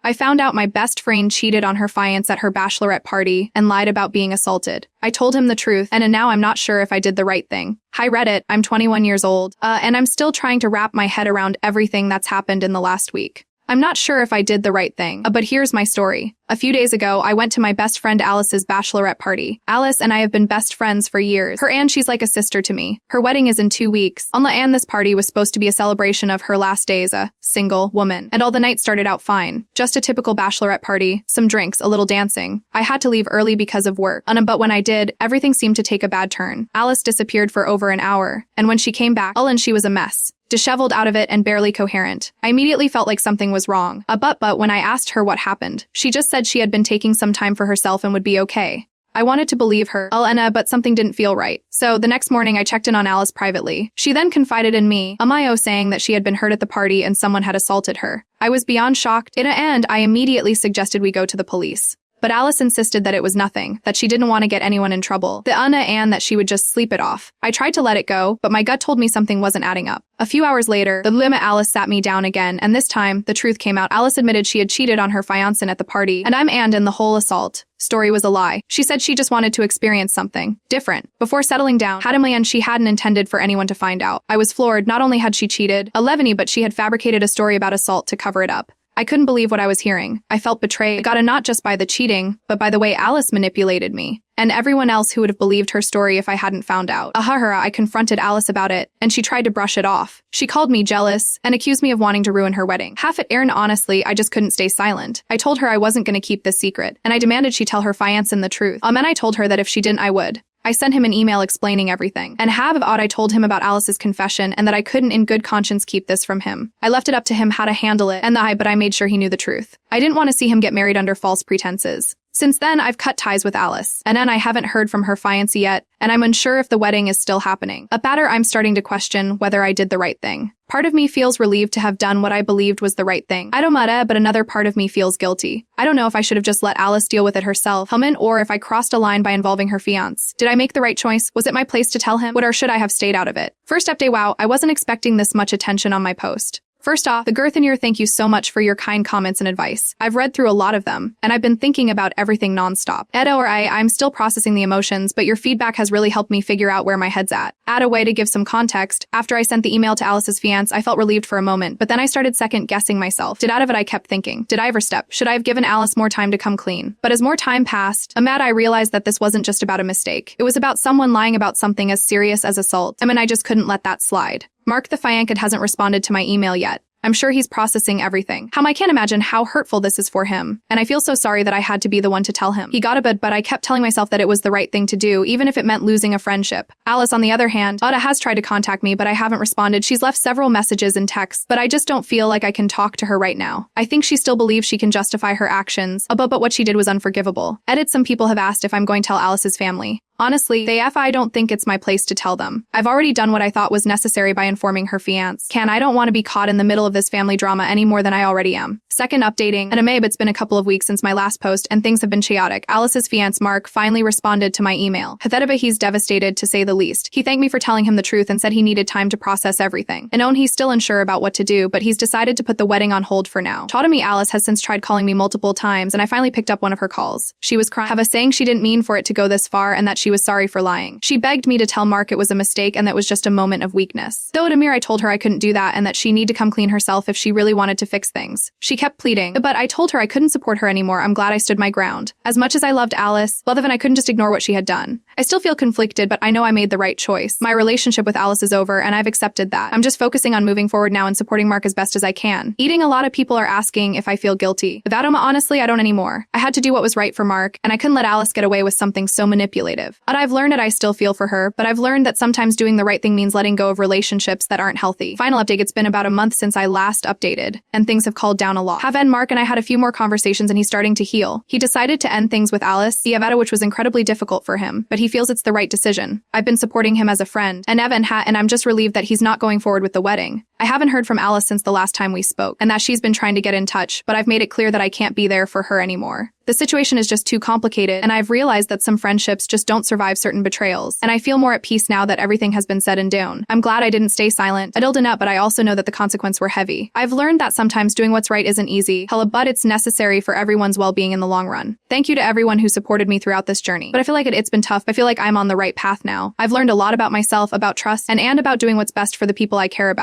I found out my best friend cheated on her fiancé at her bachelorette party and lied about being assaulted. I told him the truth, and now I'm not sure if I did the right thing. Hi Reddit, I'm 21 years old, and I'm still trying to wrap my head around everything that's happened in the last week. I'm not sure if I did the right thing, but here's my story. A few days ago, I went to my best friend Alice's bachelorette party. Alice and I have been best friends for years. She's like a sister to me. Her wedding is in 2 weeks. And this party was supposed to be a celebration of her last day as a single woman. And all the night started out fine. Just a typical bachelorette party, some drinks, a little dancing. I had to leave early because of work. But when I did, everything seemed to take a bad turn. Alice disappeared for over an hour. And when she came back, she was a mess. Disheveled out of it and barely coherent. I immediately felt like something was wrong. But when I asked her what happened, she just said she had been taking some time for herself and would be okay. I wanted to believe her, but something didn't feel right. So the next morning I checked in on Alice privately. She then confided in me, saying that she had been hurt at the party and someone had assaulted her. I was beyond shocked, and I immediately suggested we go to the police. But Alice insisted that it was nothing, that she didn't want to get anyone in trouble, and that she would just sleep it off. I tried to let it go, but my gut told me something wasn't adding up. A few hours later, Alice sat me down again, and this time, the truth came out. Alice admitted she had cheated on her fiancé at the party, and the whole assault story was a lie. She said she just wanted to experience something different before settling down. And she hadn't intended for anyone to find out. I was floored. Not only had she cheated, but she had fabricated a story about assault to cover it up. I couldn't believe what I was hearing. I felt betrayed, not just by the cheating, but by the way Alice manipulated me, and everyone else who would have believed her story if I hadn't found out. I confronted Alice about it, and she tried to brush it off. She called me jealous, and accused me of wanting to ruin her wedding. Honestly, I just couldn't stay silent. I told her I wasn't going to keep this secret, and I demanded she tell her fiancé the truth. And I told her that if she didn't, I would. I sent him an email explaining everything. And I told him about Alice's confession and that I couldn't in good conscience keep this from him. I left it up to him how to handle it, but I made sure he knew the truth. I didn't want to see him get married under false pretenses. Since then, I've cut ties with Alice, and I haven't heard from her fiancé yet, and I'm unsure if the wedding is still happening. I'm starting to question whether I did the right thing. Part of me feels relieved to have done what I believed was the right thing. But another part of me feels guilty. I don't know if I should have just let Alice deal with it herself, or if I crossed a line by involving her fiancé. Did I make the right choice? Was it my place to tell him? Or should I have stayed out of it? First update, wow, I wasn't expecting this much attention on my post. First off, the Girthinier, thank you so much for your kind comments and advice. I've read through a lot of them, and I've been thinking about everything nonstop. I'm still processing the emotions, but your feedback has really helped me figure out where my head's at. Add a way to give some context. After I sent the email to Alice's fiancé, I felt relieved for a moment, but then I started second-guessing myself. I kept thinking, did I overstep? Should I have given Alice more time to come clean? But as more time passed, I realized that this wasn't just about a mistake. It was about someone lying about something as serious as assault. I just couldn't let that slide. Mark the fiancé hasn't responded to my email yet. I'm sure he's processing everything. I can't imagine how hurtful this is for him. And I feel so sorry that I had to be the one to tell him. He got a bit, but I kept telling myself that it was the right thing to do, even if it meant losing a friendship. Alice, on the other hand, has tried to contact me, but I haven't responded. She's left several messages and texts, but I just don't feel like I can talk to her right now. I think she still believes she can justify her actions, but what she did was unforgivable. Some people have asked if I'm going to tell Alice's family. Honestly, I don't think it's my place to tell them. I've already done what I thought was necessary by informing her fiancé. I don't want to be caught in the middle of this family drama any more than I already am. Second updating, it's been a couple of weeks since my last post and things have been chaotic. Alice's fiancé Mark finally responded to my email. He's devastated to say the least. He thanked me for telling him the truth and said he needed time to process everything. He's still unsure about what to do, but he's decided to put the wedding on hold for now. Alice has since tried calling me multiple times and I finally picked up one of her calls. She was crying, saying she didn't mean for it to go this far and that she was sorry for lying. She begged me to tell Mark it was a mistake and that was just a moment of weakness. Though I told her I couldn't do that and that she needed to come clean herself if she really wanted to fix things. She kept pleading, but I told her I couldn't support her anymore. I'm glad I stood my ground. As much as I loved Alice, I couldn't just ignore what she had done. I still feel conflicted, but I know I made the right choice. My relationship with Alice is over and I've accepted that. I'm just focusing on moving forward now and supporting Mark as best as I can. A lot of people are asking if I feel guilty. Honestly, I don't anymore. I had to do what was right for Mark, and I couldn't let Alice get away with something so manipulative. I've learned that I still feel for her, but I've learned that sometimes doing the right thing means letting go of relationships that aren't healthy. Final update, it's been about a month since I last updated, and things have calmed down a lot. Mark and I had a few more conversations and he's starting to heal. He decided to end things with Alice, which was incredibly difficult for him, but he feels it's the right decision. I've been supporting him as a friend, and I'm just relieved that he's not going forward with the wedding. I haven't heard from Alice since the last time we spoke, and that she's been trying to get in touch, but I've made it clear that I can't be there for her anymore. The situation is just too complicated, and I've realized that some friendships just don't survive certain betrayals. And I feel more at peace now that everything has been said and done. I'm glad I didn't stay silent. Adil Danette, but I also know that the consequences were heavy. I've learned that sometimes doing what's right isn't easy, but it's necessary for everyone's well-being in the long run. Thank you to everyone who supported me throughout this journey. But I feel like it's been tough. I feel like I'm on the right path now. I've learned a lot about myself, about trust, and about doing what's best for the people I care about.